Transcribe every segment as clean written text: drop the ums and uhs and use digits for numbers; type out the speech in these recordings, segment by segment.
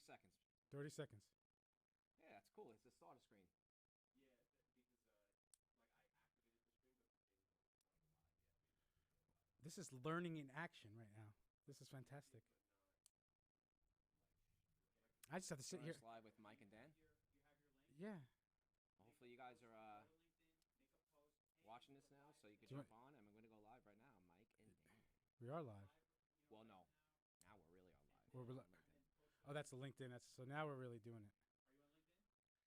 seconds. 30 seconds. Yeah, that's cool. It's the starter screen. This is learning in action right now. This is fantastic. I just have to sit here. Live with Mike and Dan. Yeah. Hopefully you guys are watching this now, so you can jump on, and we're gonna go live right now, Mike and Dan. We are live. Well, no, now we're really on live. Oh, that's the LinkedIn. So now we're really doing it.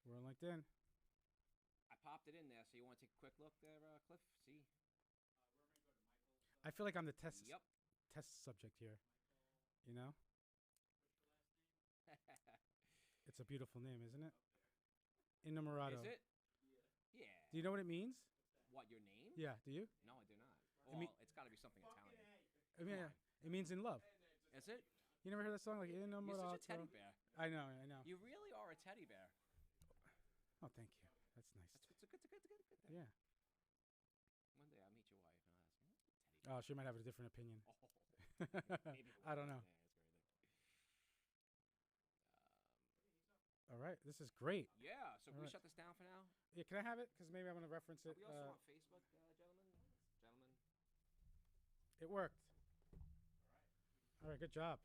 We're on LinkedIn. I popped it in there, so you want to take a quick look there, Cliff? See? I feel like I'm the test subject here. You know? It's a beautiful name, isn't it? Innamorato. Is it? Yeah. Do you know what it means? What, your name? Yeah, do you? No, I do not. Well, it's got to be something Italian. I mean, it means in love. Is it? You never heard that song? Like, Innamorato? You're such a teddy bear. I know. You really are a teddy bear. Oh, thank you. That's nice. It's a good thing. Yeah. One day I'll meet your wife and I'll ask her. Oh, she might have a different opinion. Maybe I don't know. Yeah, All right, this is great. Yeah, so can we shut this down for now? Yeah, can I have it? Because maybe I want to reference it. Are we also on Facebook, gentlemen? It worked. All right, good job.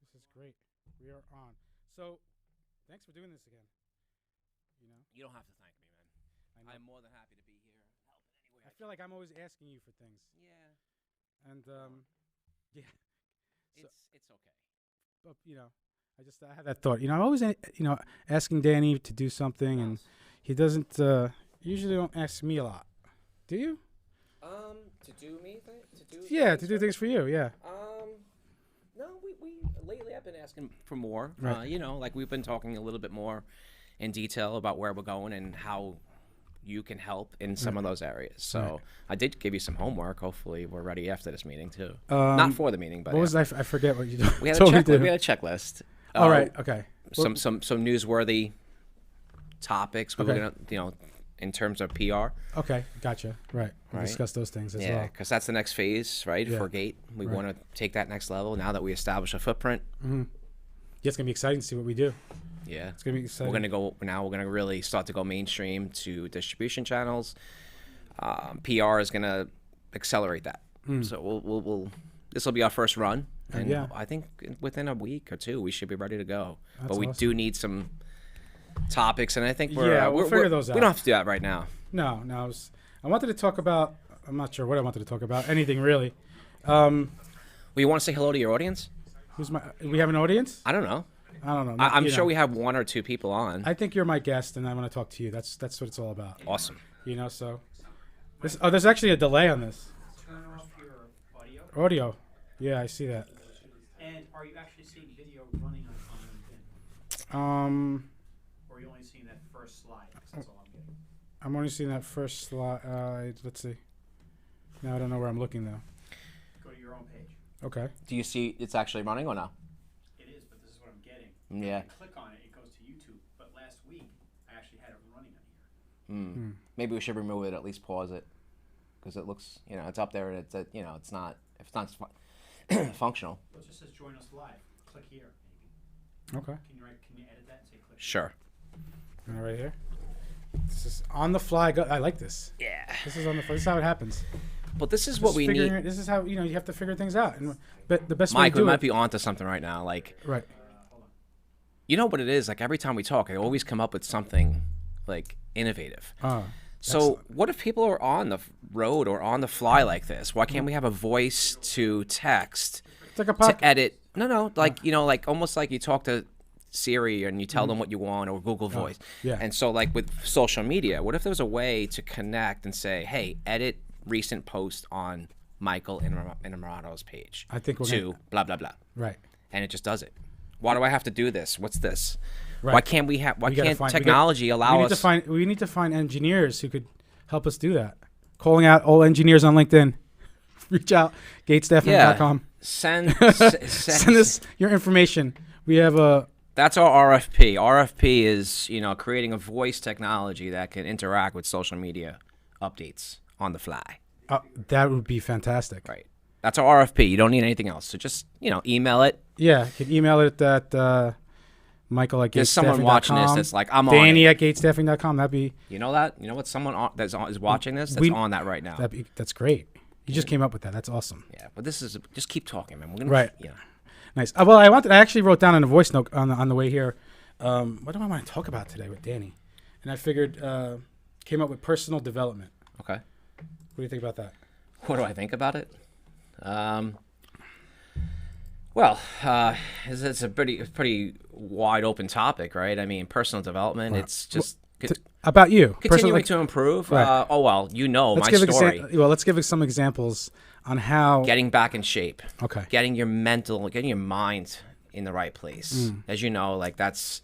This is great. We are on. So, thanks for doing this again. You know? You don't have to thank me, man. I'm more than happy to be here. Help in any way I feel like I'm always asking you for things. Yeah. And, yeah. It's okay. But, I had that thought. I'm always, asking Danny to do something, and he doesn't, usually don't ask me a lot. Do you? To do me? To do things for you, yeah. No, we lately I've been asking for more. Right. Like we've been talking a little bit more in detail about where we're going and how you can help in some of those areas. So I did give you some homework. Hopefully we're ready after this meeting too. Not for the meeting, but what was I forget what you we had a checklist. We had a checklist. All right. Okay. Some newsworthy topics. We were gonna, in terms of PR. Okay, gotcha. Right. We'll discuss those things as well. Yeah, because that's the next phase, right? For Gate. We want to take that next level now that we establish a footprint. Mm-hmm. Yeah, it's going to be exciting to see what we do. Yeah. It's going to be exciting. We're going to really start to go mainstream to distribution channels. PR is going to accelerate that. So we'll this will be our first run. And I think within a week or two, we should be ready to go. That's but we awesome. do need some topics, and I think we'll figure those out. We don't have to do that right now. No. I wanted to talk about. I'm not sure what I wanted to talk about. Anything really. Well, you want to say hello to your audience? We have an audience? I don't know. I'm sure we have one or two people on. I think you're my guest, and I want to talk to you. That's what it's all about. Awesome. So there's actually a delay on this. Turn off your Audio. Yeah, I see that. And are you actually seeing video running on LinkedIn? Or are you only seeing that first slide? Because that's all I'm getting. I'm only seeing that first slide. Let's see. Now I don't know where I'm looking though. Go to your own page. Okay. Do you see it's actually running or no? It is, but this is what I'm getting. Yeah. When I click on it, it goes to YouTube. But last week, I actually had it running on here. Maybe we should remove it. At least pause it, because it looks, it's up there and it's, it's not. If it's not functional. Well, it just says join us live. Click here, maybe. Okay. Can you edit that and say click? Sure. Right here. This is on the fly. I like this. Yeah. This is on the fly. This is how it happens. But this is what we need. This is how you have to figure things out. And but the best Mike, way to do we might be onto something right now. Like, right. Hold on. You know what it is? Like every time we talk, I always come up with something like innovative. So excellent. What if people are on the road or on the fly like this? Why can't we have a voice to text It's like a podcast. to edit? No, like like almost like you talk to Siri and you tell them what you want, or Google Voice. Yeah. And so like with social media, what if there was a way to connect and say, hey, edit recent post on Michael Innamorato's page. I think we're to gonna, blah blah blah. right. And it just does it. Why do I have to do this? What's this? Right. Why can't we have? Why We gotta can't find- technology allow us? We need to find engineers who could help us do that. Calling out all engineers on LinkedIn. Reach out, gatestaffing.com. Send Send us your information. We have a. That's our RFP. RFP is creating a voice technology that can interact with social media updates on the fly. That would be fantastic. Right. That's our RFP. You don't need anything else. So just email it. Yeah, you can email it at Michael at There's someone watching this that's like, I'm Danny on at gatestaffing.com. That'd be. You know that? You know what? Someone is watching this that's on that right now. That's great. You just came up with that. That's awesome. Yeah, but just keep talking, man. We're gonna, right. Yeah. Nice. Well, I actually wrote down in a voice note on the way here. What do I want to talk about today with Danny? And I figured, came up with personal development. Okay. What do you think about that? What do I think about it? Well, it's a pretty wide open topic, right? I mean, personal development. Right. It's just about you continuing to improve. Right. My story. Let's give some examples on how getting back in shape. Okay. Getting your mind in the right place. As you know, like that's,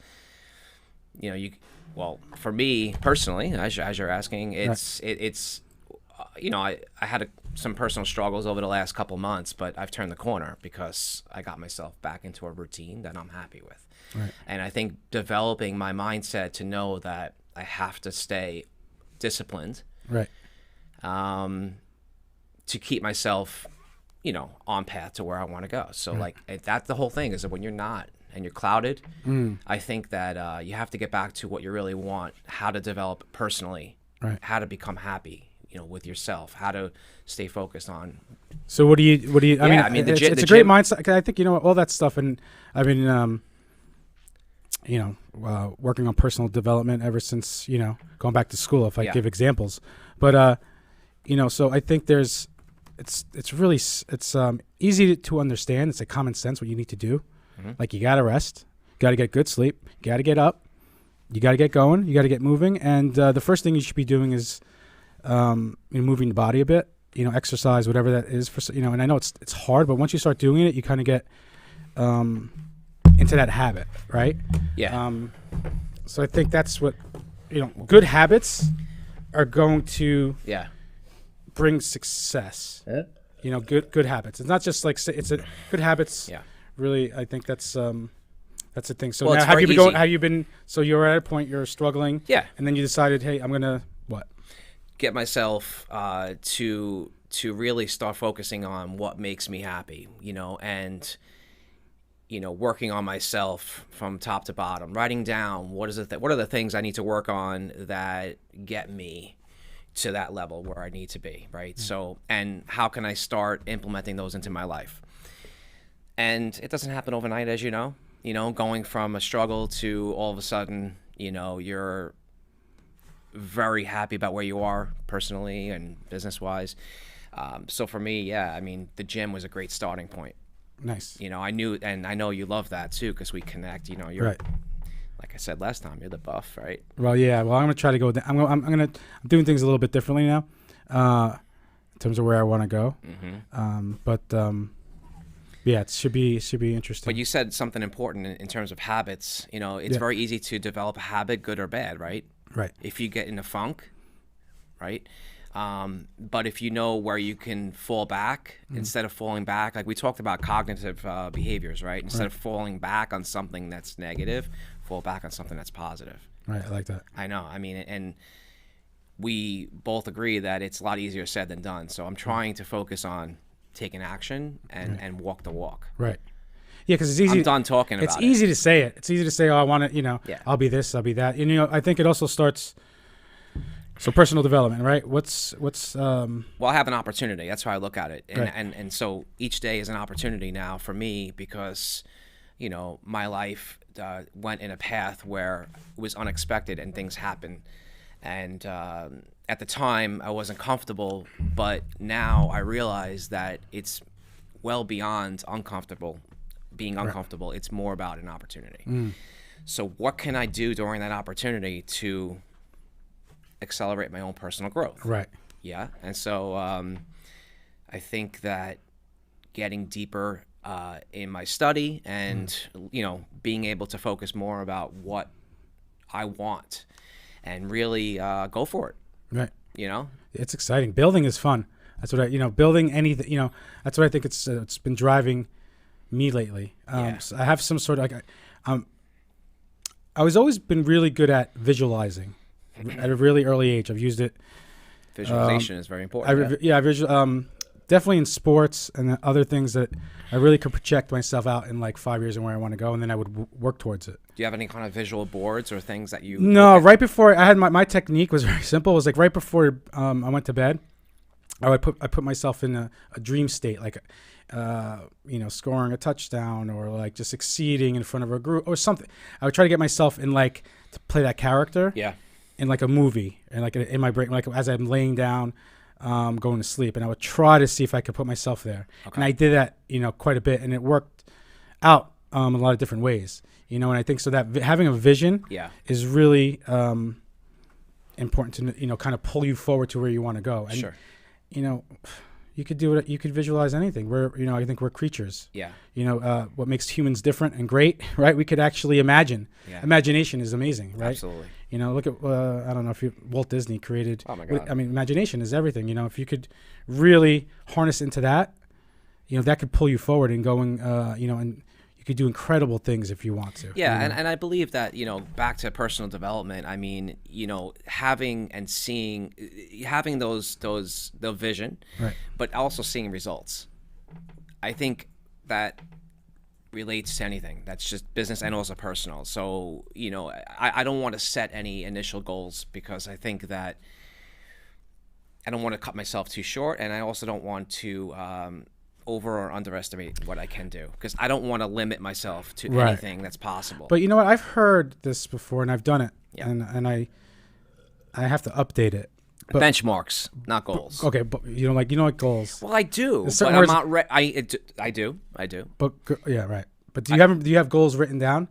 for me personally, as you're asking, it's I had some personal struggles over the last couple months, but I've turned the corner because I got myself back into a routine that I'm happy with. Right. And I think developing my mindset to know that I have to stay disciplined, right, to keep myself, on path to where I want to go. So like that's the whole thing, is that when you're not and you're clouded, I think that you have to get back to what you really want, how to develop personally, right, how to become happy, with yourself, how to stay focused on. So what do you, I mean, it's a great mindset. I think, all that stuff. And I've been, working on personal development ever since, going back to school, if I give examples, but, so I think it's really easy to understand. It's a common sense what you need to do. Mm-hmm. Like you got to rest, you got to get good sleep, you got to get up, you got to get going, you got to get moving. And the first thing you should be doing is moving the body a bit, exercise, whatever that is and I know it's hard, but once you start doing it, you kind of get into that habit, right? Yeah. So I think that's what, good habits are going to bring success. Yeah. Good habits. It's not just like good habits. Yeah. Really, I think that's the thing. So now, have you been? So you're at a point you're struggling. Yeah. And then you decided, hey, I'm gonna what? Get myself to really start focusing on what makes me happy, and working on myself from top to bottom, writing down what are the things I need to work on that get me to that level where I need to be, right? So, and how can I start implementing those into my life? And it doesn't happen overnight, as you know, going from a struggle to all of a sudden, you're very happy about where you are personally and business-wise. So for me, the gym was a great starting point. Nice. I knew, and I know you love that too, because we connect. You're right. Like I said last time, you're the buff, right? Well, yeah. Well, I'm gonna try to go. I'm doing things a little bit differently now, in terms of where I want to go. Mm-hmm. Yeah, it should be interesting. But you said something important in terms of habits. It's very easy to develop a habit, good or bad, right? Right. If you get in a funk, right? But if you know where you can fall back, instead of falling back, like we talked about cognitive behaviors, right? Instead of falling back on something that's negative, fall back on something that's positive. Right, I like that. I know. I mean, and we both agree that it's a lot easier said than done. So I'm trying to focus on taking action and walk the walk. Right. Yeah, because it's easy. I'm done talking about it. It's easy to say it. It's easy to say, oh, I want to, I'll be this, I'll be that. And, I think it also starts, so personal development, right? What's Well, I have an opportunity. That's how I look at it. And, right. and so each day is an opportunity now for me because, my life went in a path where it was unexpected and things happened. And at the time, I wasn't comfortable, but now I realize that it's well beyond being uncomfortable. Right. It's more about an opportunity. So what can I do during that opportunity to accelerate my own personal growth? Right. Yeah. And so I think that getting deeper in my study and, being able to focus more about what I want and really go for it. Right. It's exciting. Building is fun. That's what building anything, that's what I think it's been driving me lately. So I have some sort of I was always been really good at visualizing at a really early age. I've used it. Visualization is very important. definitely in sports and then other things that I really could project myself out in like 5 years and where I want to go, and then I would work towards it. Do you have any kind of visual boards or things that you? No, right before I had my technique was very simple. It was like right before I went to bed, I put myself in a dream state, like scoring a touchdown or like just succeeding in front of a group or something. I would try to get myself in like to play that character. Yeah. In like a movie and like in my brain, like as I'm laying down, going to sleep, and I would try to see if I could put myself there. Okay. And I did that, quite a bit, and it worked out in a lot of different ways. And I think so that having a vision is really important to kind of pull you forward to where you want to go. And, sure. You could do it. You could visualize anything. I think we're creatures. Yeah. What makes humans different and great, right? We could actually imagine. Yeah. Imagination is amazing, right? Absolutely. Look at I don't know if Walt Disney created. Oh my God. Imagination is everything. If you could really harness into that, that could pull you forward and going. And you could do incredible things if you want to. Yeah, and I believe that, back to personal development, I mean, having and seeing, having the vision, right, but also seeing results. I think that relates to anything. That's just business and also personal. So, I don't want to set any initial goals because I think that I don't want to cut myself too short, and I also don't want to over or underestimate what I can do because I don't want to limit myself to anything that's possible. But you know what? I've heard this before and I've done it, and I have to update it. But, benchmarks, not goals. Okay, but you know what goals? Well, I do, but I'm not. I do. But yeah, right. But do you have goals written down?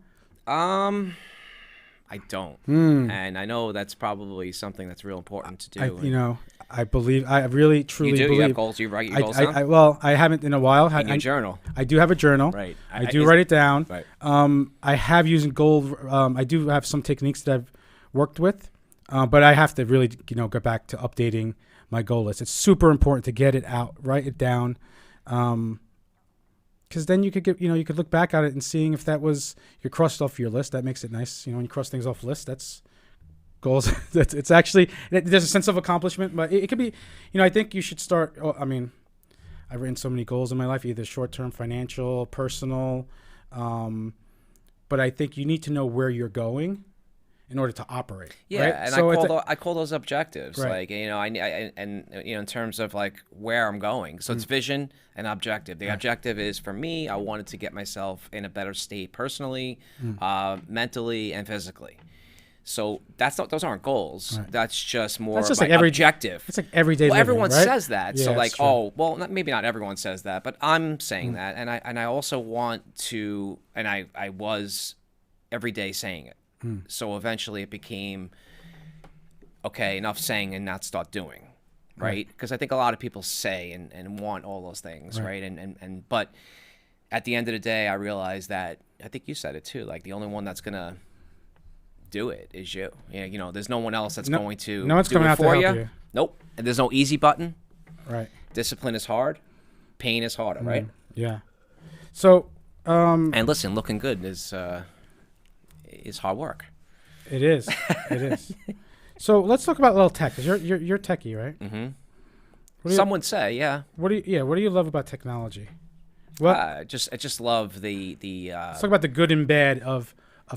I don't, and I know that's probably something that's real important to do. I believe, I really, truly believe. You have goals? You write your goals down? Well, I haven't in a while. In your journal? I do have a journal. Right. I do write it down. Right. I have used goals. I do have some techniques that I've worked with, but I have to really, go back to updating my goal list. It's super important to get it out, write it down, because then you could you could look back at it and seeing if that was you crossed off your list. That makes it nice. When you cross things off the list, that's goals. It's actually there's a sense of accomplishment, but it could be. I think you should start. I've written so many goals in my life, either short-term, financial, personal, but I think you need to know where you're going in order to operate. Yeah, right? and so I call those objectives. Right. Like in terms of like where I'm going. So it's vision and objective. The objective is for me. I wanted to get myself in a better state personally, mentally, and physically. So those aren't goals. Right. That's just more like objective. It's like everyday living, everyone right? says that. Yeah, so like, maybe not everyone says that, but I'm saying that, and I also want to, and I was every day saying it. So eventually it became okay, enough saying and not start doing, right? Because I think a lot of people say and want all those things, right? And but at the end of the day, I realized that I think you said it too. Like the only one that's gonna do it is you. Yeah, there's no one else that's going to no one's do coming it out for to help you. Nope. And there's no easy button. Right. Discipline is hard. Pain is harder, right? Yeah. So and listen, looking good is hard work. It is. It is. So let's talk about a little tech. 'Cause you're techie, right? Mm-hmm. Some would say, yeah. What do you love about technology? Well, I just love the. Let's talk about the good and bad of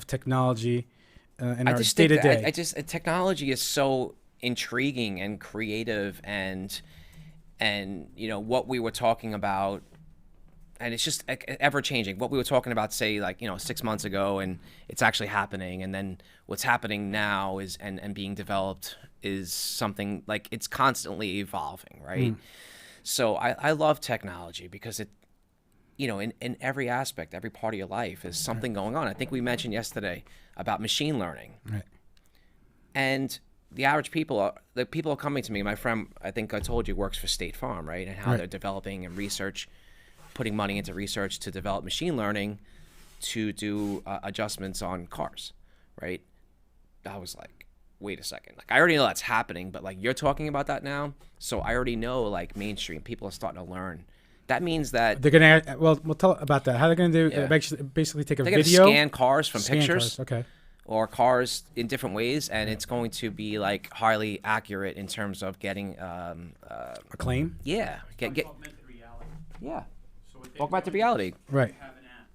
technology in our day to day. Technology is so intriguing and creative, and what we were talking about, and it's just ever changing. What we were talking about, say, 6 months ago, and it's actually happening, and then what's happening now is and being developed is something like it's constantly evolving, right? So I love technology because it, in every aspect, every part of your life is something going on. I think we mentioned yesterday about machine learning, right? And the average people are coming to me. My friend, I think I told you, works for State Farm, right? And how they're developing and putting money into research to develop machine learning to do adjustments on cars, right? I was like, wait a second. Like, I already know that's happening, but like you're talking about that now. So I already know like mainstream people are starting to learn. That means that they're going to, we'll tell about that. How they're going to do, basically take a video. They're going to scan cars from pictures. Okay. or cars in different ways, and it's going to be like highly accurate in terms of getting A claim? yeah, get Augmented reality. yeah, So what they're augmented doing reality. is Right. You have an app,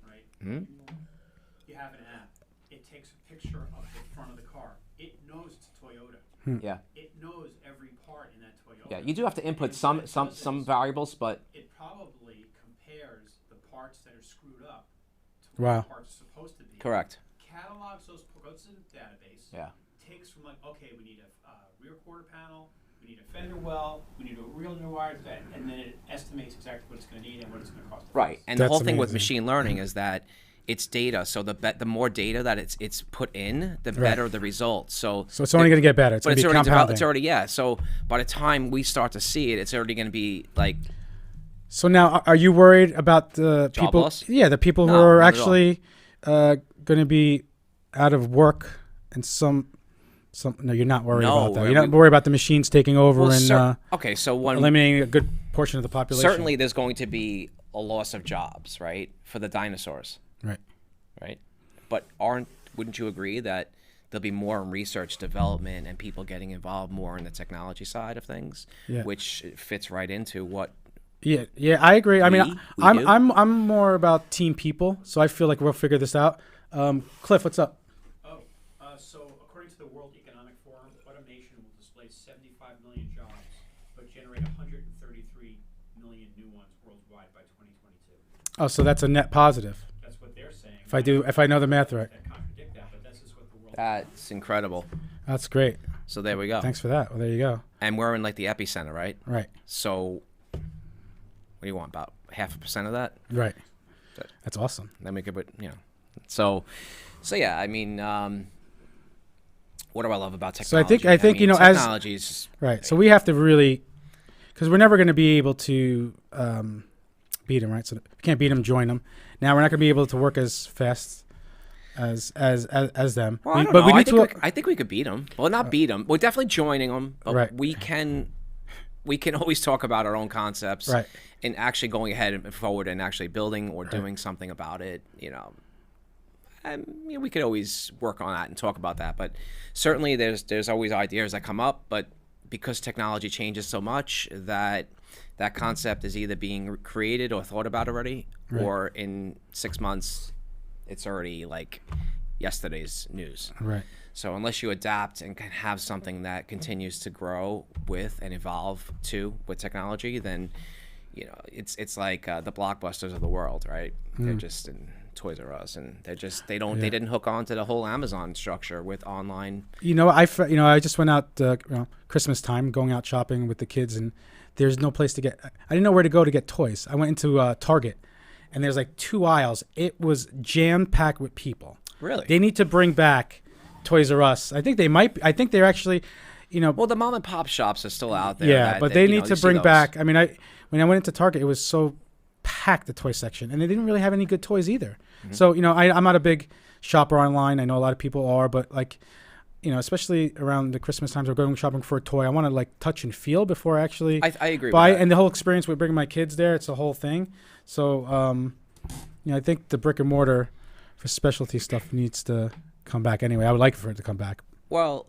right? Hmm? You have an app. It takes a picture of the front of the car. It knows it's a Toyota. Yeah, It knows every part in that Toyota. yeah. You do have to input And what some it does some is variables, but It probably compares the parts that are screwed up to Wow. what the parts are supposed to be. correct. Catalogs those, goes to the database. Yeah. Takes from like, okay, we need a rear quarter panel, we need a fender well, we need a real new wire, and then it estimates exactly what it's going to need and what it's going to cost. Right, and the That's whole thing with amazing. machine learning is that it's data. So the more data that it's put in, the better the results. So it's only going to get better. It's but going to it's be already compounding. it's already So by the time we start to see it, it's already going to be like So now, are you worried about the Job people? loss? Yeah, the people who No, are not at all. actually going to be out of work and some. No, you're not worried No, about that. we- You're not worried about the machines taking over well, and okay. So one eliminating a good portion of the population. certainly there's going to be a loss of jobs, right, for the dinosaurs, Right. right? But wouldn't you agree that there'll be more in research development and people getting involved more in the technology side of things, Yeah. which fits right into what Yeah, I agree. I mean, We do. I'm more about team people, so I feel like we'll figure this out. Cliff, what's up? So according to the World Economic Forum, automation will displace 75 million jobs, but generate 133 million new ones worldwide by 2022. Oh, so that's a net positive. That's what they're saying. If I know the math right. That contradict that, but that's just what the world. that's incredible. That's great. So there we go. Thanks for that. Well, there you go. And we're in like the epicenter, right? Right. So what do you want? About 0.5% of that? Right. Good. That's awesome. Then we could put, So yeah, I mean, what do I love about So I technology? think, mean, as technology's right. So we have to really, because we're never going to be able to beat them, right? So if we can't beat them, join them. Now we're not going to be able to work as fast as them. Well, I don't but know. we need to. I think we could beat them. Well, not beat them. We're definitely joining them. But Right. we can always talk about our own concepts. Right. And actually going ahead and forward and actually building or doing something about it. And we could always work on that and talk about that. But certainly there's always ideas that come up. But because technology changes so much, that concept is either being created or thought about already, or in 6 months, it's already like yesterday's news. Right. So unless you adapt and can have something that continues to grow with and evolve with technology, then it's like the Blockbusters of the world, right? They're just in Toys R Us, and they didn't hook on to the whole Amazon structure with online. I just went out Christmas time, going out shopping with the kids, and there's no place to get. I didn't know where to go to get toys. I went into Target, and there's like 2 aisles. It was jam packed with people. Really? They need to bring back Toys R Us. I think they might. I think they're actually, Well, the mom and pop shops are still out there. Yeah, but they need to bring those. back. I mean, when I went into Target, it was so packed, the toy section, and they didn't really have any good toys either. Mm-hmm. So I'm not a big shopper online. I know a lot of people are, but especially around the Christmas times, we're going shopping for a toy. I want to touch and feel before I actually I agree buy with it. that. And the whole experience with bringing my kids there, it's a whole thing. So I think the brick and mortar for specialty stuff needs to come back anyway. I would like for it to come back. Well,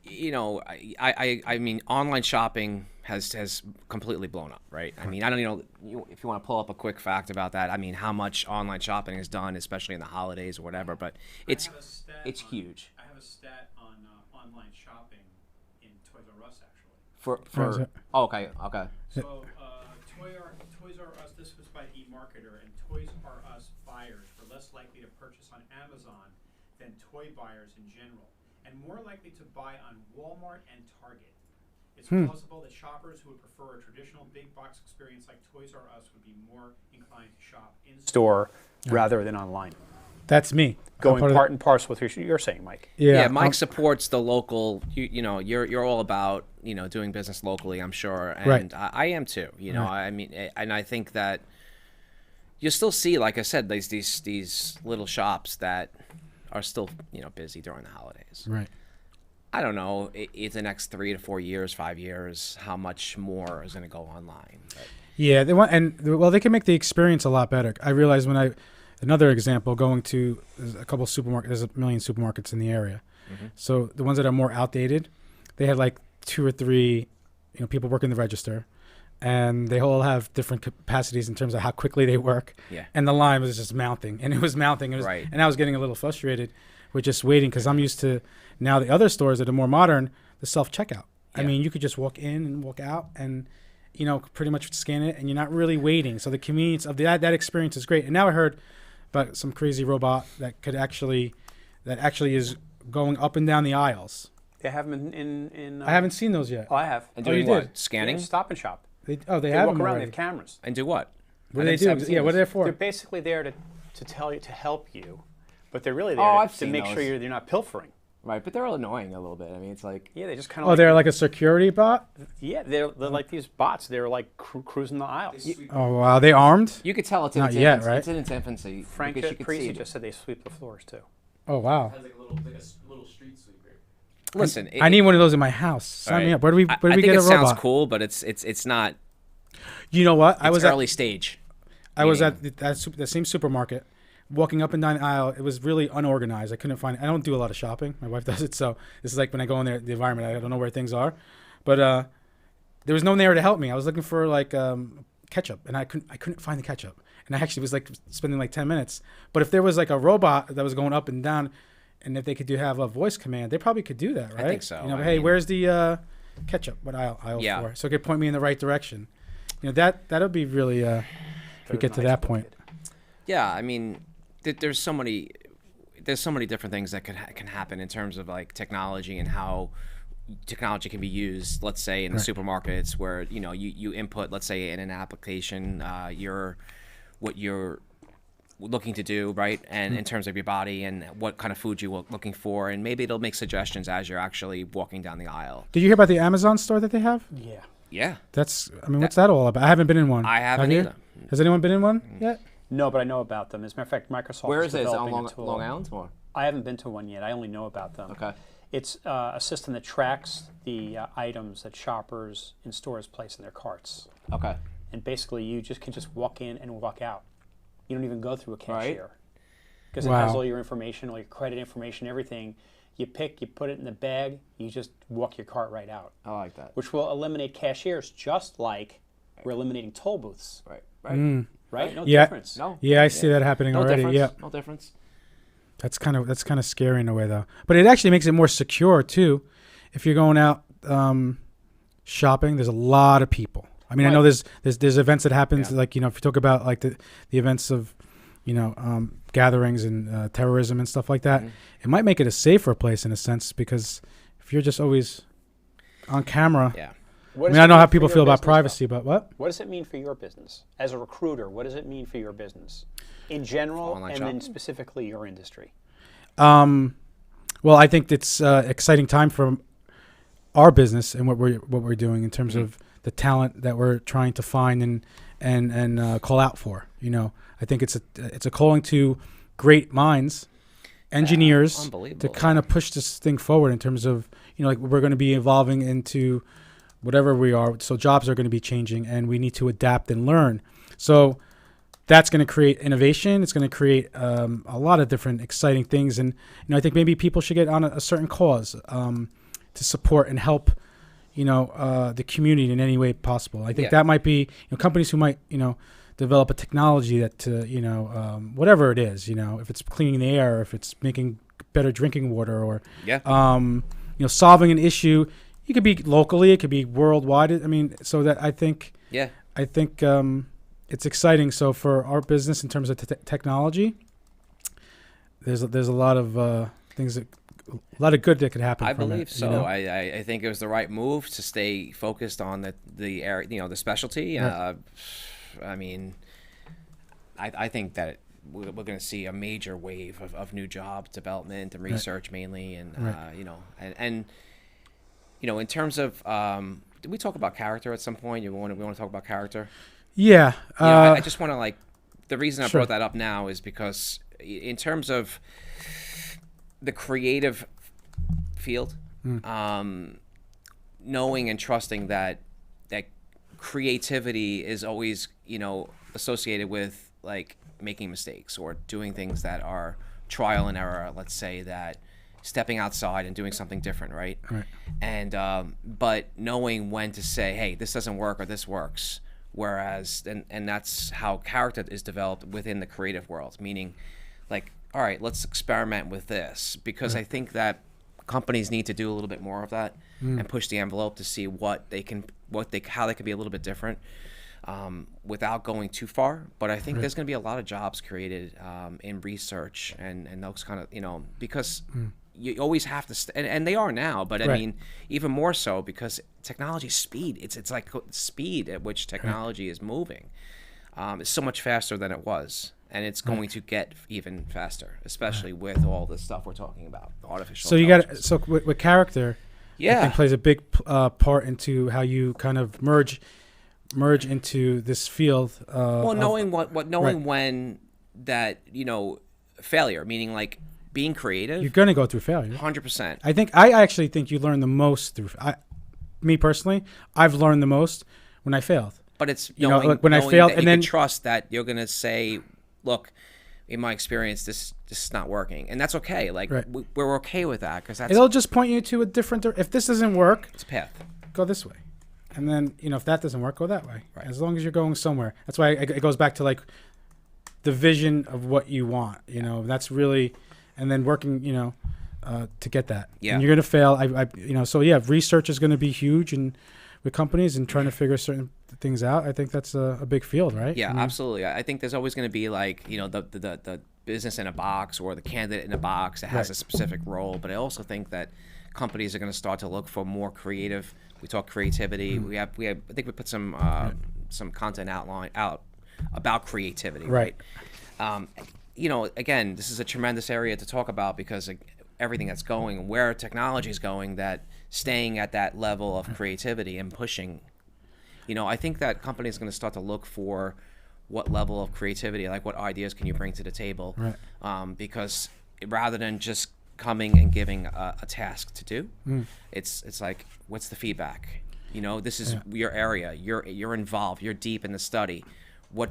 I mean, online shopping has completely blown up, right? I mean, I don't if you want to pull up a quick fact about that. I mean, how much online shopping is done, especially in the holidays or whatever. But it's huge. I have a stat on online shopping in Toys R Us actually. Okay. So Toys R Us, this was by eMarketer, and Toys R Us buyers were less likely to purchase on Amazon than toy buyers in general, and more likely to buy on Walmart and Target. It's plausible that shoppers who would prefer a traditional big box experience like Toys R Us would be more inclined to shop in store rather than online. That's me. Going part and parcel with what you're saying, Mike. Yeah, Mike supports the local. You're all about doing business locally, I'm sure, and Right. I am too. I mean, and I think that you still see, like I said, these little shops that are still busy during the holidays. Right. I don't know. It's the next 3 to 4 years, 5 years, how much more is going to go online? But Yeah, they can make the experience a lot better. I realized when Another example, going to there's a couple supermarkets. There's a million supermarkets in the area. So the ones that are more outdated, they had like 2 or 3, people working the register, and they all have different capacities in terms of how quickly they work. Yeah. And the line was just mounting, and it was mounting. Right. And I was getting a little frustrated with just waiting because I'm used to now the other stores that are more modern, the self-checkout. I mean, you could just walk in and walk out and, pretty much scan it, and you're not really waiting. So the convenience of that experience is great. And now I heard about some crazy robot that actually is going up and down the aisles. They have them in I haven't seen those yet. Oh, I have. And Oh, doing you what? did? Scanning? Yeah, Stop and Shop. They They have walk them around. already. They have cameras. And do what? What do they do? Yeah, what are they for? They're basically there to tell you, to help you, but they're really there I've to seen make those. sure you're not pilfering. Right, but they're all annoying a little bit. I mean, it's like... Yeah, they just kind of. Oh, they're like a security bot? Yeah, they're like these bots. They're like cruising the aisles. Oh, wow. Are they armed? You could tell it's in Not its yet, infancy. right? It's in its infancy. Frank because you could Parisi see just said they sweep the floors too. Oh, wow. Has like a little street sweeper. Listen, I need one of those in my house. Sign me up. Where do we I get think a it robot? sounds cool, but it's not. You know what? It's early stage. I was meaning- at the same supermarket, walking up and down the aisle. It was really unorganized. I couldn't find it. I don't do a lot of shopping. My wife does it, so this is like when I go in there, the environment, I don't know where things are. But there was no one there to help me. I was looking for like ketchup, and I couldn't find the ketchup. And I actually was like spending like 10 minutes. But if there was like a robot that was going up and down, and if they could have a voice command, they probably could do that, right? I think so. I Hey, mean- where's the ketchup? What aisle Yeah. 4? So it could point me in the right direction. That'll be really if we get to that point. Yeah, I mean, there's so many different things that can happen in terms of like technology and how technology can be used. Let's say in the supermarkets where you input, let's say in an application, what you're looking to do, right? And in terms of your body and what kind of food you're looking for, and maybe it'll make suggestions as you're actually walking down the aisle. Did you hear about the Amazon store that they have? Yeah. Yeah, What's that all about? I haven't been in one. I haven't Have you? either. Has anyone been in one yet? No, but I know about them. As a matter of fact, Microsoft Where is is it? Is it on developing a tool. Long Island or? I haven't been to one yet. I only know about them. Okay. It's a system that tracks the items that shoppers in stores place in their carts. Okay. And basically, you can just walk in and walk out. You don't even go through a cashier. Because it has Wow. all your information, all your credit information, everything. You put it in the bag, you just walk your cart right out. I like that. Which will eliminate cashiers just like we're eliminating toll booths. Right. Right. Right? No Yeah. difference. No. Yeah, I see that happening No already. difference. Yeah, No difference. that's kind of scary in a way though. But it actually makes it more secure too. If you're going out shopping, there's a lot of people. I mean, I know there's events that happens like if you talk about like the events of gatherings and terrorism and stuff like that, it might make it a safer place in a sense because if you're just always on camera. Yeah. What I does mean, I it know mean how for people your feel about business, privacy, though? but what? What does it mean for your business? As a recruiter, what does it mean for your business? In general, Online and shopping. then specifically your industry. Well, I think it's exciting time for our business and what we're doing in terms of the talent that we're trying to find and call out for. I think it's a calling to great minds, engineers, to Unbelievable. kind of push this thing forward in terms of like we're going to be evolving into whatever we are. So jobs are going to be changing, and we need to adapt and learn. So that's going to create innovation. It's going to create a lot of different exciting things. And, I think maybe people should get on a certain cause to support and help, the community in any way possible. I think that might be companies who might, develop a technology that, whatever it is, if it's cleaning the air, if it's making better drinking water or, solving an issue. It could be locally, it could be worldwide. I mean, so that I think it's exciting. So for our business in terms of technology, there's a lot of things a lot of good that could happen. I from believe it, so. I think it was the right move to stay focused on the area, the specialty. Right. I mean, I think that we're going to see a major wave of new job development and research mainly, and and in terms of did we talk about character at some point? We want to talk about character. Yeah. I just want to the reason I Sure. brought that up now is because in terms of the creative field, knowing and trusting that creativity is always associated with making mistakes or doing things that are trial and error. Let's say that stepping outside and doing something different, right? And but knowing when to say, hey, this doesn't work or this works. Whereas, and that's how character is developed within the creative world, meaning like, all right, let's experiment with this, because I think that companies need to do a little bit more of that and push the envelope to see how they can be a little bit different without going too far. But I think there's going to be a lot of jobs created in research and those kind of, because you always have to, and they are now, but I mean, even more so because technology speed, it's like speed at which technology is moving. It's so much faster than it was. And it's going to get even faster, especially with all the stuff we're talking about, artificial intelligence. So with character, I think plays a big part into how you kind of merge into this field. Knowing when that, failure, meaning like being creative. You're going to go through failure. 100%. I actually think you learn the most through. Me personally, I've learned the most when I failed. But it's knowing I failed, and then trust that you're going to say, look, in my experience, this is not working, and that's okay. Like we're okay with that, because it'll just point you to a different. If this doesn't work, it's a path. Go this way, and then if that doesn't work, go that way. Right. As long as you're going somewhere. That's why it goes back to like the vision of what you want. That's really, and then working. To get that. Yeah. And you're gonna fail. So research is gonna be huge and with companies and trying to figure certain things out. I think that's a big field, right? Yeah, absolutely. I think there's always going to be like, the business in a box or the candidate in a box that has a specific role. But I also think that companies are going to start to look for more creative. We talk creativity. I think we put some content out about creativity. Right. Again, this is a tremendous area to talk about because everything that's going, where technology is going, that staying at that level of creativity and pushing, I think that companies are going to start to look for what level of creativity, like what ideas can you bring to the table, because rather than just coming and giving a task to do, it's like, what's the feedback? This is your area. You're involved. You're deep in the study. What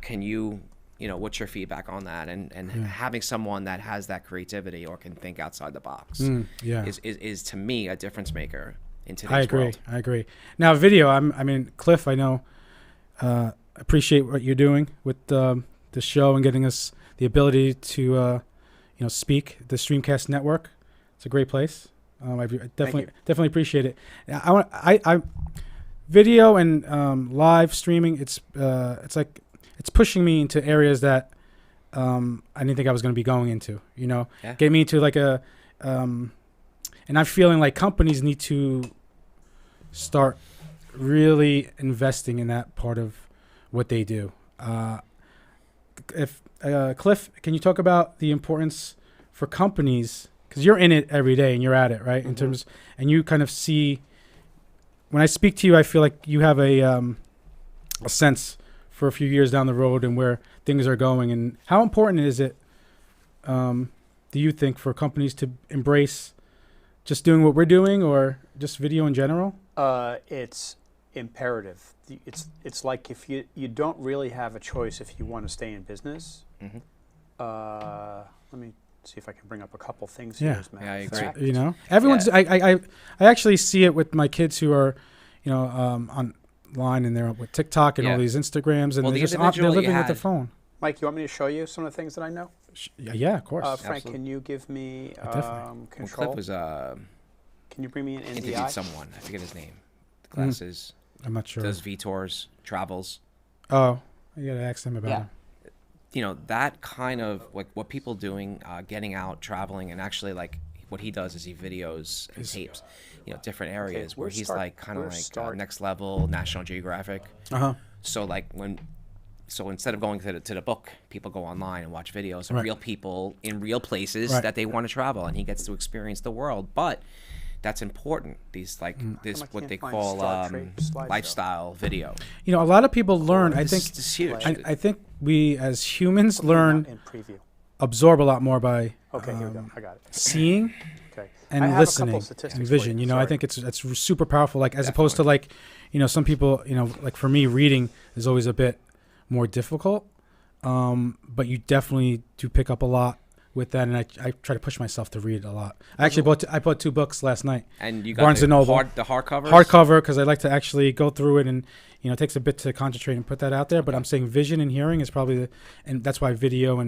can you? What's your feedback on that? And having someone that has that creativity or can think outside the box is to me a difference maker in today's world. I agree. Now, video, Cliff, I know, appreciate what you're doing with the show and getting us the ability to, speak. The Streamcast Network, it's a great place. I definitely appreciate it. I video and live streaming. It's like. It's pushing me into areas that I didn't think I was going to be going into, get me into like and I'm feeling like companies need to start really investing in that part of what they do. Cliff, can you talk about the importance for companies, because you're in it every day and you're at it, right? In terms, and you kind of see, when I speak to you, I feel like you have a sense for a few years down the road and where things are going. And how important is it, do you think, for companies to embrace just doing what we're doing or just video in general? It's imperative. It's like if you don't really have a choice if you want to stay in business. Let me see if I can bring up a couple things here. Yeah, I agree. Everyone's. I actually see it with my kids who are, on line and they're with TikTok and all these Instagrams and they're living with the phone. Mike, you want me to show you some of the things that I know? Yeah, of course. Frank, can you give me control? Cliff was can you bring me an NDI? Interviewed someone. I forget his name. The glasses. I'm not sure. Does V-tours, travels. Oh, you gotta ask them about him. That kind of like what people doing, getting out, traveling, and actually like what he does is he videos and tapes. Different areas where he's like kind of like next level National Geographic. So like instead of going to the book, people go online and watch videos of real people in real places that they want to travel, and he gets to experience the world. But that's important. These this what they call lifestyle video. A lot of people learn. I think it's huge. I think we as humans learn, absorb a lot more by here we go. I got it. Seeing. And listening and vision, I think it's super powerful. Like as opposed to like, some people, like for me, reading is always a bit more difficult. but you definitely do pick up a lot with that, and I try to push myself to read a lot. I actually bought 2 books last night. And you got Barnes and Noble, the hardcovers? Hardcover, because I like to actually go through it, and it takes a bit to concentrate and put that out there. But I'm saying vision and hearing is probably and that's why video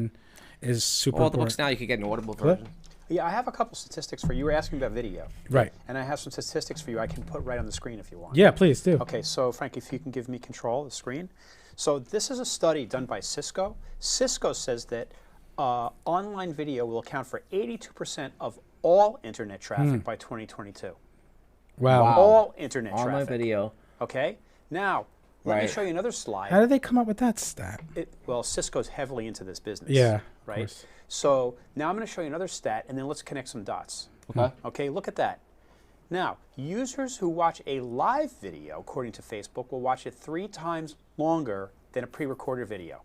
is super All the important. books now you can get an Audible version. Yeah, I have a couple statistics for you. You were asking about video. Right. And I have some statistics for you I can put right on the screen if you want. Yeah, please do. Okay, so Frank, if you can give me control of the screen. So this is a study done by Cisco. Cisco says that online video will account for 82% of all internet traffic by 2022. Wow. All internet Online traffic. video. Okay? Now, let me Right. show you another slide. How did they come up with that stat? Well, Cisco's heavily into this business. Yeah, of Right? course. So now I'm going to show you another stat, and then let's connect some dots. Okay. Okay, look at that. Now, users who watch a live video, according to Facebook, will watch it 3 times longer than a pre-recorded video.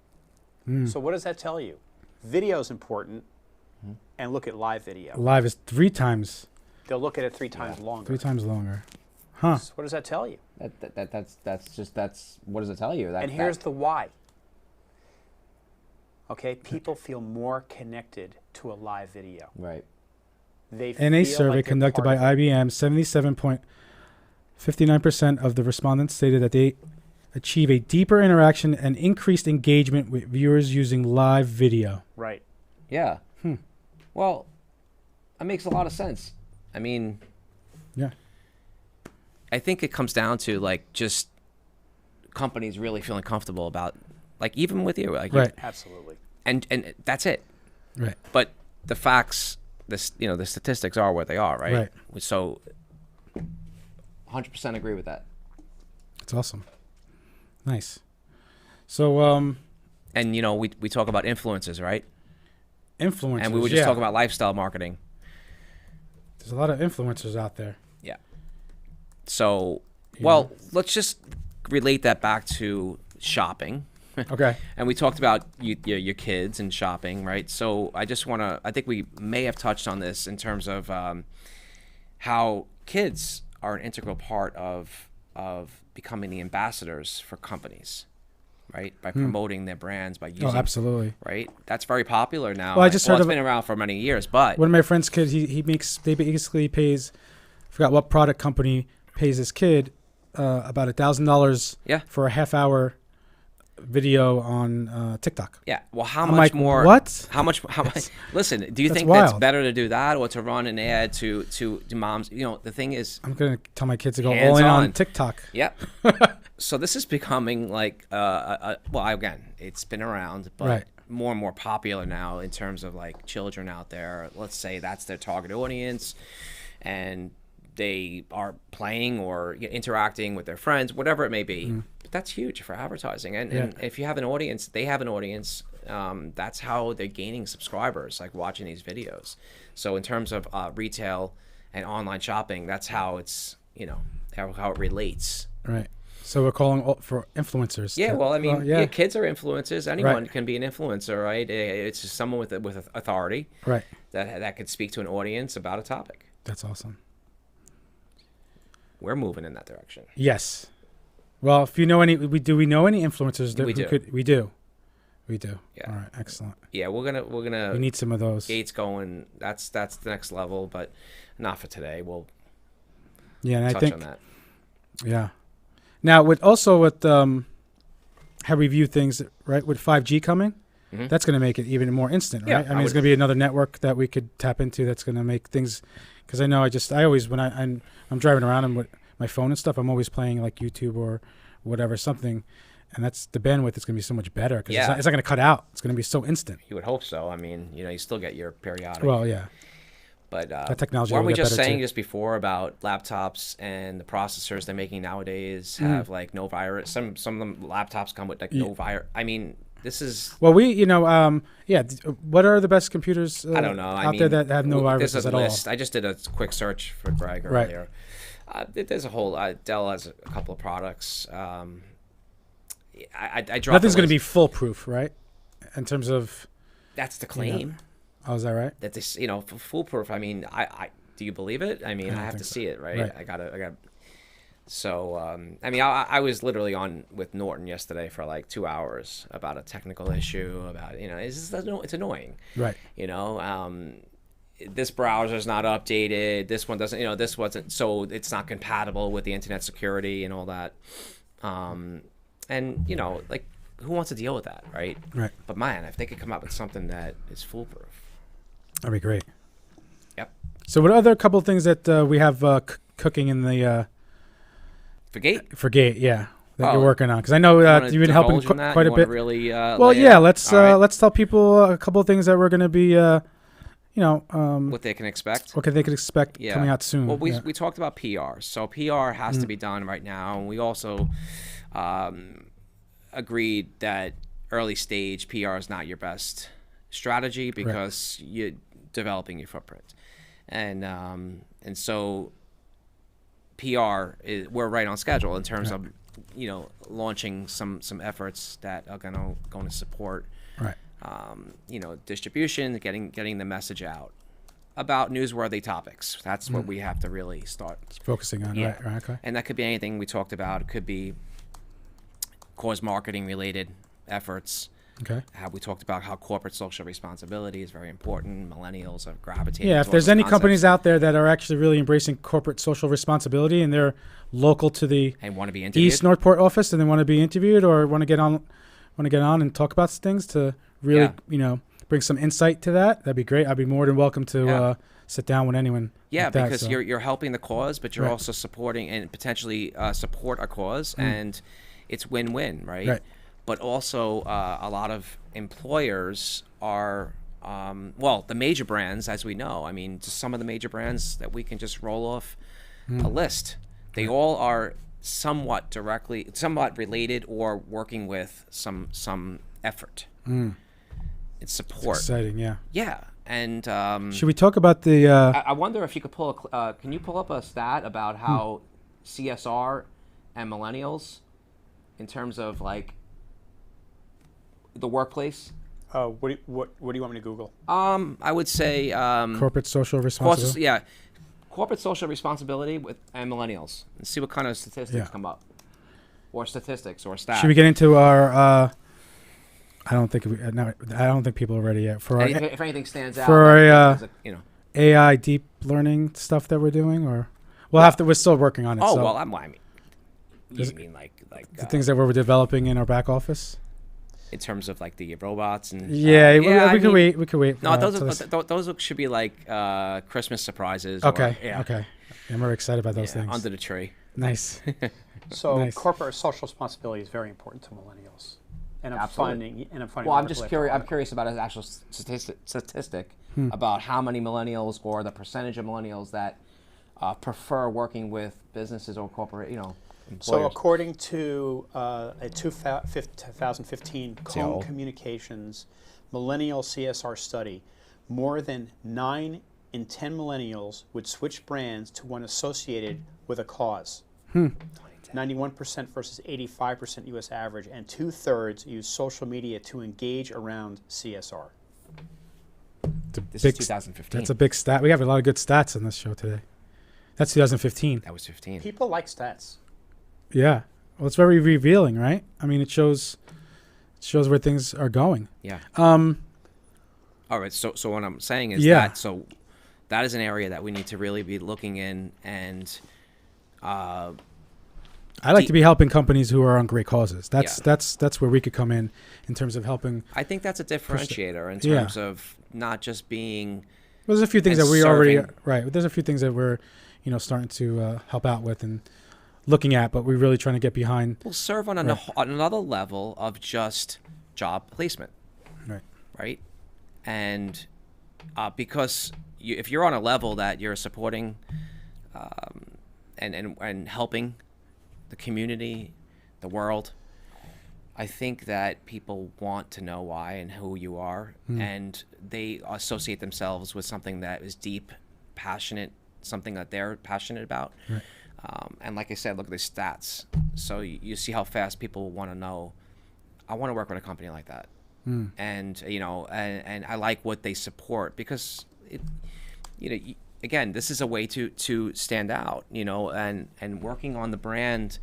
So what does that tell you? Video is important, and look at live video. Live is 3 times. They'll look at it 3 times longer. 3 times longer. Huh. So what does that tell you? That's what does it tell you? And here's the why. Okay, people feel more connected to a live video. right. They In a feel survey like they're conducted part by of it. IBM, 77.59% of the respondents stated that they achieve a deeper interaction and increased engagement with viewers using live video. Right. Yeah. Well, that makes a lot of sense. I mean, Yeah. I think it comes down to like just companies really feeling comfortable about, like, even with you, like, Right. Absolutely. and that's it. Right. But the facts, the statistics are what they are, right? Right. So, 100% agree with that. That's awesome. Nice. So, And we talk about influencers, right? influencers. And we were just talking about lifestyle marketing. There's a lot of influencers out there. Yeah. So, well, let's just relate that back to shopping. Okay. And we talked about your kids and shopping, right? So I think we may have touched on this in terms of how kids are an integral part of becoming the ambassadors for companies, right? By promoting their brands, by using, Oh, absolutely. right? That's very popular now. Well, I just heard it's of been around for many years, but One of my friend's kids, they basically pays, I forgot what product company pays his kid about $1,000 Yeah. for a half-hour video on TikTok. yeah. Well, how I'm much like, more? what? How much? Listen, do you That's think that's wild. better to do that or to run an ad to moms? The thing is, I'm going to tell my kids to go all in on Hands-on. TikTok. yep. So this is becoming like, well, again, it's been around, but Right. more and more popular now in terms of like children out there. Let's say that's their target audience, and they are playing or interacting with their friends, whatever it may be. But that's huge for advertising. And if you have an audience, they have an audience. That's how they're gaining subscribers, like watching these videos. So in terms of retail and online shopping, that's how it's, how it relates. Right. So we're calling for influencers. Yeah, well, I mean, yeah. kids are influencers. Anyone Right. can be an influencer, right? It's just someone with authority Right. that could speak to an audience about a topic. That's awesome. We're moving in that direction. Yes. Well, if you know any, do we know any influencers that We who do. could? We do. We do. Yeah. All right. Excellent. Yeah, we're gonna We need some of those. Gates going. That's the next level, but not for today. We'll Yeah, and I touch think on that. Yeah. Now, with how we view things, right? With 5G coming, that's going to make it even more instant, Yeah, right? I mean, it's going to be another network that we could tap into. That's going to make things. Because I know I always when I'm driving around and with my phone and stuff, I'm always playing like YouTube or whatever something, and that's the bandwidth is going to be so much better because Yeah. it's not going to cut out. It's going to be so instant. You would hope so. I mean, you still get your periodic. Well, yeah. But That technology weren't will we get just better, saying too. just before about laptops and the processors they're making nowadays have like no virus? Some of them laptops come with like no virus. I mean, this is. Well, what are the best computers I don't know. out there that have no viruses There's a at all? list. I just did a quick search for Greg Right. earlier. There's a whole. Dell has a couple of products. I dropped. Nothing's the going to be list. foolproof, right? In terms of, That's the claim. oh, is that right? That this, foolproof. I mean, I do you believe it? I mean, I have think to so. see it, right? Right. I gotta. So, I mean, I was literally on with Norton yesterday for like 2 hours about a technical issue about, it's annoying. Right. This browser's not updated. This one doesn't, this wasn't, so it's not compatible with the internet security and all that. And, like, who wants to deal with that, right? Right. But man, if they could come up with something that is foolproof. That'd be great. Yep. So what other couple of things that we have cooking in the... For Gate, yeah, that you're working on? Because I know you've been helping quite a bit. Really, well, yeah, let's tell people a couple of things that we're going to be, what they can expect. What they could expect coming out soon. Well, we talked about PR. So PR has to be done right now. And we also agreed that early stage PR is not your best strategy because you're developing your footprint. And so PR we're right on schedule in terms of launching some efforts that are going to support distribution, getting the message out about newsworthy topics. That's what we have to really start focusing on. Yeah. Right. Okay. And that could be anything we talked about. It could be cause marketing related efforts. Okay. How we talked about how corporate social responsibility is very important. Millennials are gravitating. Yeah, if there's any companies out there that are actually really embracing corporate social responsibility and they're local to the and want to be interviewed, East Northport office and they want to be interviewed or want to get on and talk about things to really bring some insight to that'd be great. I'd be more than welcome to sit down with anyone. Yeah, like that, because you're helping the cause, but you're also supporting and potentially support a cause, and it's win-win, right? But also a lot of employers are, the major brands, as we know. I mean, just some of the major brands that we can just roll off a list. They all are somewhat related or working with some effort. It's support. It's exciting, yeah. Yeah, and should we talk about the? I wonder if you could can you pull up a stat about how CSR and millennials, in terms of like the workplace? What do you want me to Google? I would say corporate social responsibility. Corporate social responsibility and millennials, and see what kind of statistics come up, or statistics or stats. Should we get into our? I don't think people are ready yet for our. If anything stands out for our AI deep learning stuff that we're doing, or we're still working on it. Oh, well, you mean like the things that we're developing in our back office? In terms of like the robots and we could wait. We could wait. No, those should be like Christmas surprises. Okay. Okay. I'm very excited about those things. Under the tree. Nice. So corporate social responsibility is very important to millennials, and I'm finding. Well, I'm just curious. I'm curious about an actual statistic about how many millennials or the percentage of millennials that prefer working with businesses or corporate, employers. So according to a 2015 Cone Communications Millennial CSR study, more than 9 in 10 millennials would switch brands to one associated with a cause. 91% versus 85% U.S. average, and 2/3 use social media to engage around CSR. This is 2015. That's a big stat. We have a lot of good stats on this show today. That's 2015. That was 15. People like stats. Yeah. Well, it's very revealing, right? I mean, it shows where things are going. Yeah. All right. So what I'm saying is that is an area that we need to really be looking in, and I like to be helping companies who are on great causes. That's where we could come in terms of helping. I think that's a differentiator in terms of not just being. There's a few things that we already There's a few things that we're starting to help out with and looking at, but we're really trying to get behind. We'll serve on another level of just job placement, right? And because if you're on a level that you're supporting and helping the community, the world, I think that people want to know why and who you are, and they associate themselves with something that is deep, passionate, something that they're passionate about. Right. And like I said, look at the stats. So you see how fast people want to know, I want to work with a company like that. And, and I like what they support, because again, this is a way to stand out, and working on the brand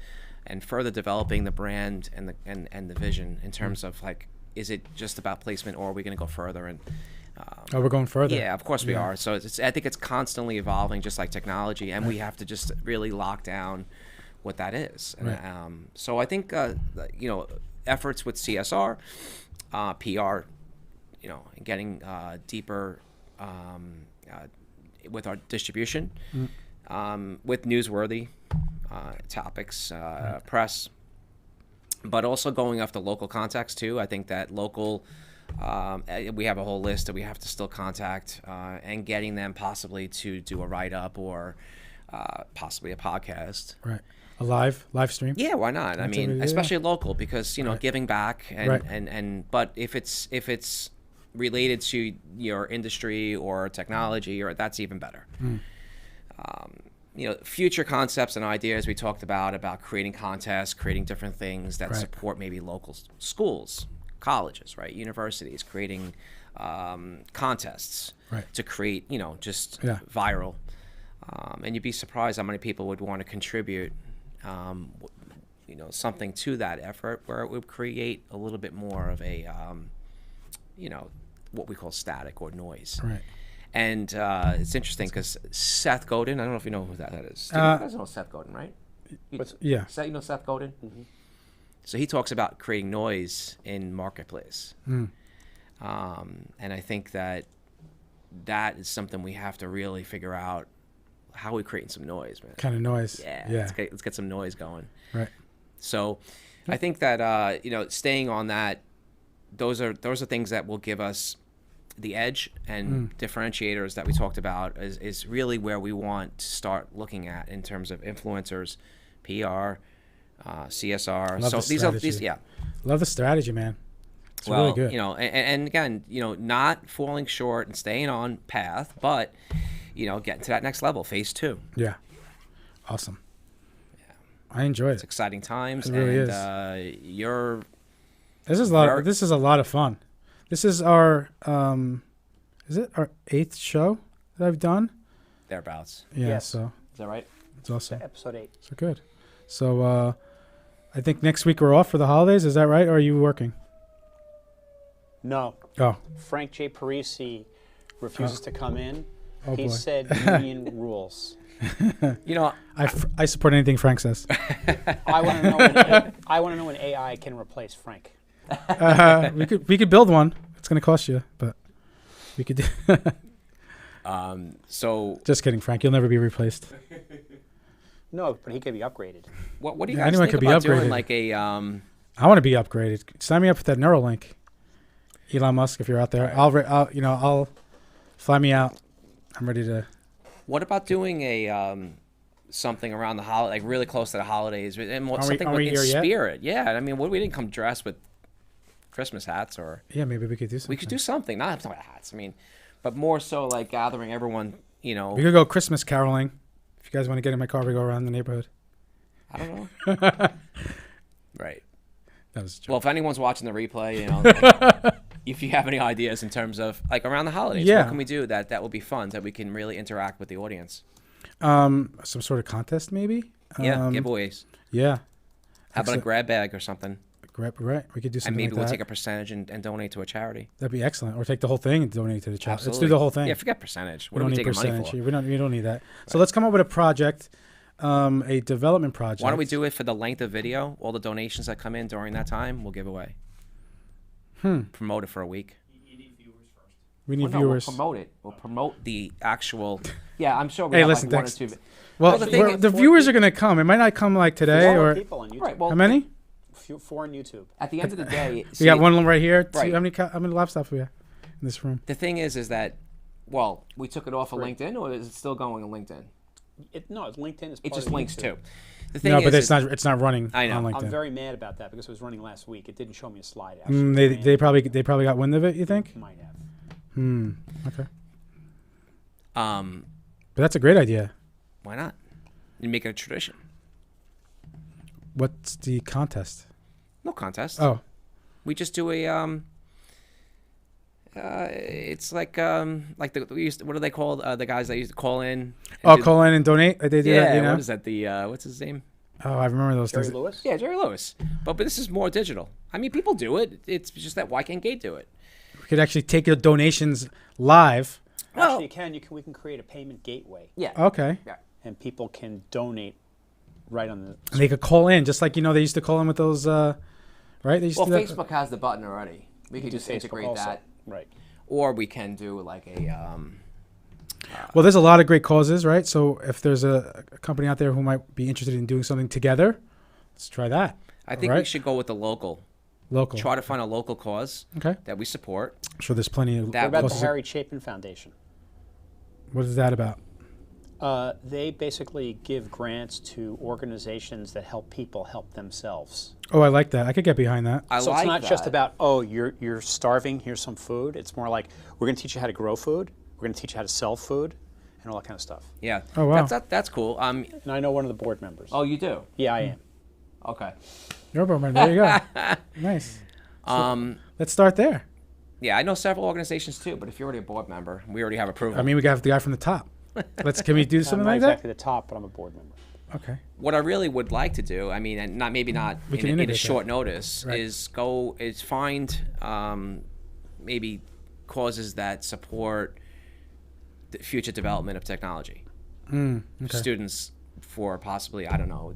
and further developing the brand and the vision in terms of like, is it just about placement, or are we going to go further? And we're going further. yeah, of course we are. So I think it's constantly evolving, just like technology, and we have to just really lock down what that is. Right. So I think efforts with CSR, PR, and getting deeper with our distribution, with newsworthy topics, press, but also going off the local context too. I think that local, we have a whole list that we have to still contact, and getting them possibly to do a write-up or possibly a podcast. Right. A live stream. Yeah, why not? I mean, especially local, because giving back and but if it's related to your industry or technology, or that's even better. Future concepts and ideas we talked about creating contests, creating different things that support maybe local schools, colleges, right, universities, creating contests to create, just viral. And you'd be surprised how many people would want to contribute, something to that effort, where it would create a little bit more of a, what we call static or noise. Right. And it's interesting because Seth Godin, I don't know if you know who that is. You guys know Seth Godin, right? Yeah. You know Seth Godin? Mm-hmm. So he talks about creating noise in marketplace. And I think that is something we have to really figure out. How are we creating some noise, man? Kind of noise. Yeah. Let's get some noise going. Right. So I think that, staying on that, those are things that will give us the edge and differentiators that we talked about is really where we want to start looking at in terms of influencers, PR, CSR. Love the strategy, man. It's really good. And again, not falling short and staying on path, but getting to that next level, phase 2. Yeah. Awesome. Yeah. I enjoy it. It's exciting times. It really is. This is a lot of fun. This is our is it our 8th show that I've done? Thereabouts. Yeah, yes. So is that right? It's awesome. Episode 8. So good. So I think next week we're off for the holidays, is that right? Or are you working? No. Oh. Frank J. Parisi refuses to come in. Oh, he boy. said union rules. I support anything Frank says. I want to know when AI can replace Frank. We could build one. It's going to cost you, but we could do. So just kidding, Frank. You'll never be replaced. No, but he could be upgraded. What do you guys think about doing like a? I want to be upgraded. Sign me up for that Neuralink. Elon Musk, if you're out there, I'll fly me out. I'm ready to. What about doing a something around the holiday, like really close to the holidays, and something in spirit? Yeah, I mean, we didn't come dressed with Christmas hats or. Yeah, maybe we could do something. We could do something, not hats. I mean, but more so like gathering everyone. We could go Christmas caroling. If you guys want to get in my car, we go around the neighborhood. I don't know. Right. That was a joke. Well, if anyone's watching the replay, if you have any ideas in terms of like around the holidays, what can we do that will be fun, that we can really interact with the audience? Some sort of contest, maybe. Giveaways. Yeah. How about a grab bag or something? Right. We could do something. And maybe like we'll that. take a percentage and donate to a charity. That'd be excellent. Or take the whole thing and donate to the charity. Absolutely. Let's do the whole thing. Yeah, forget percentage. What we are we don't need taking money percentage. for? We don't need that. So let's come up with a project, a development project. Why don't we do it for the length of video? All the donations that come in during that time, we'll give away. Promote it for a week. You need viewers first. We need viewers. viewers. We'll promote it. We'll promote the actual. Yeah, I'm sure. Hey, listen, like one or thanks. two. Well, Well, the viewers are going to come. It might not come like today 4 or. people on YouTube. Right. Well, How many? 4 on YouTube. at the end of the day, We got one right here. Right. How many laptops we have in this room? The thing is that, well, we took it off of LinkedIn, or is it still going on LinkedIn? No, it's LinkedIn. It's It part just of links YouTube. too. The thing No, is, but it's not running I know. on LinkedIn. I'm very mad about that because it was running last week. It didn't show me a slide. Actually, They probably got wind of it. You think? might have. Okay. But But that's a great idea. why not? You make it a tradition. What's the contest? No contest. Oh, We just do a It's like what do they call the guys that used to call in? Call in and donate. They do that. You know? What is that? What's his name? Oh, I remember those Jerry things. Lewis? Yeah, Jerry Lewis. But this is more digital. I mean, people do it. It's just that why can't Gate do it? We could actually take your donations live. Well, Actually, we can create a payment gateway, yeah. Okay. Yeah. and people can donate right on the. And they could call in, just like, they used to call in with those, right? They used Well, to do that. Facebook has the button already. We could do just Facebook integrate also. that, Right. or we can do like a. Well, there's a lot of great causes, right? So if there's a company out there who might be interested in doing something together, let's try that. I think we should go with the local. Local. Try to find a local cause Okay. that we support. I'm sure there's plenty of That What about the causes. Harry Chapin Foundation? What is that about? They basically give grants to organizations that help people help themselves. Oh, I like that. I could get behind that. I So like it's not just that. about, you're starving, here's some food. It's more like, we're going to teach you how to grow food, we're going to teach you how to sell food, and all that kind of stuff. Yeah. Oh, wow. That's cool. And I know one of the board members. Oh, you do? Yeah, I am. Okay. Your man, there you go. Nice. Let's start there. Yeah, I know several organizations too, but if you're already a board member, we already have approval. I mean, we got the guy from the top. Can we do I'm something not like exactly the top, but I'm a board member. that? Okay. what I really would like to do, I mean, and maybe not We can in a integrate short that. notice, Right. is find maybe causes that support the future development of technology. Okay. Students for possibly, I don't know,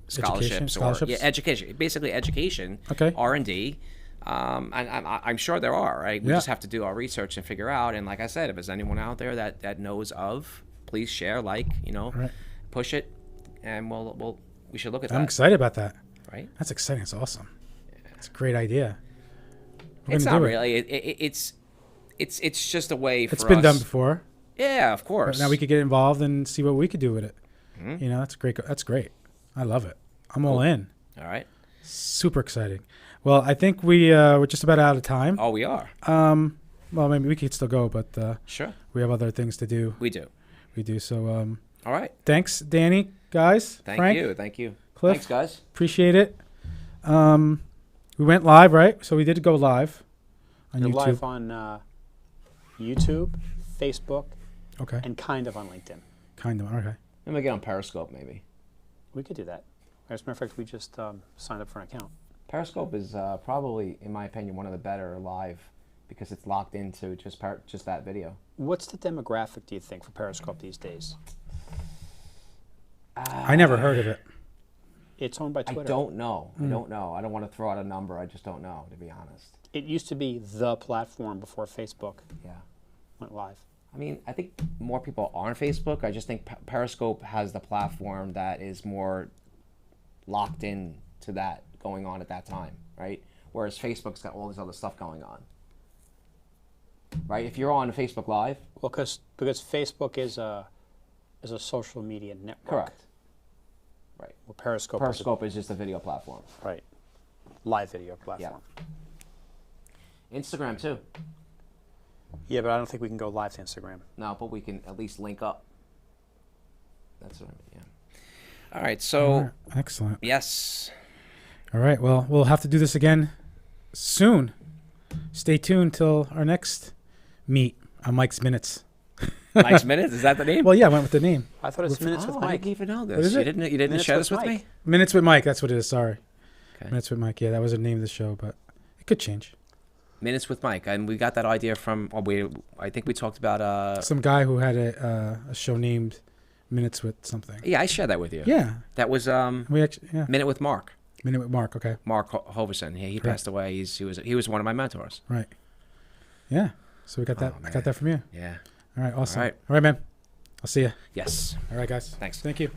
scholarships or education, basically education, Okay. R&D. And I'm sure there are, right? We Yeah. just have to do our research and figure out. And like I said, if there's anyone out there that knows of, please share, Right. push it, and we should look at I'm that, excited about that. right? That's exciting. It's awesome. It's a great idea. We're It's gonna not do it. really. It's just a way for It's been us. done before. Yeah, of But course. now we could get involved and see what we could do with it. Mm-hmm. That's great. That's great. I love it. I'm all in. All right. Super exciting. Well, I think we're just about out of time. Oh, we are. Well, maybe we could still go, but Sure. we have other things to do. We do. We do. So All right. thanks, Danny, guys. Thank Frank, you. Thank you. Cliff. Thanks, guys. Appreciate it. We went live, right? So we did go live on We're YouTube. live on YouTube, Facebook, Okay. and kind of on LinkedIn. Kind of. Okay. I'm gonna get on Periscope maybe. We could do that. As a matter of fact, we just signed up for an account. Periscope is probably, in my opinion, one of the better live because it's locked into just that video. What's the demographic, do you think, for Periscope these days? I never heard of it. It's owned by I Twitter. don't know. I don't know. I don't want to throw out a number. I just don't know, to be honest. It used to be the platform before Facebook Yeah. went live. I mean, I think more people are on Facebook. I just think Periscope has the platform that is more locked in to that going on at that time, right? Whereas Facebook's got all this other stuff going on, right? If you're on Facebook Live, Well, because Facebook is a social media network. correct. Right. Well, Periscope, Periscope is just a video platform. is right, live video platform. Instagram too. Yeah, but I don't think we can go live to Instagram. No, but we can at least link up. That's what I mean, yeah. All right, so All right. Excellent. yes. All right. Well, we'll have to do this again soon. Stay tuned till our next meet on Mike's Minutes. Mike's Minutes, is that the name? Well, yeah, I went with the name. I thought it's Minutes with I Mike. didn't even know this. What is You it? didn't Minutes share with this with Mike. me? Minutes with Mike. That's what it is. Sorry. Okay. Minutes with Mike. Yeah, that was the name of the show, but it could change. Minutes with Mike, and we got that idea from. I think we talked about. Some guy who had a show named Minutes with something. Yeah, I shared that with you. Yeah. That was We actually, yeah. Minute with Mark. Minute with Mark. Okay. Mark Hoverson. He Correct. passed away. He was one of my mentors. Right. Yeah. So we got that. Oh, I man. got that from you. Yeah. All right. Awesome. All right. All right, man. I'll see you. Yes. All right, guys. Thanks. Thank you.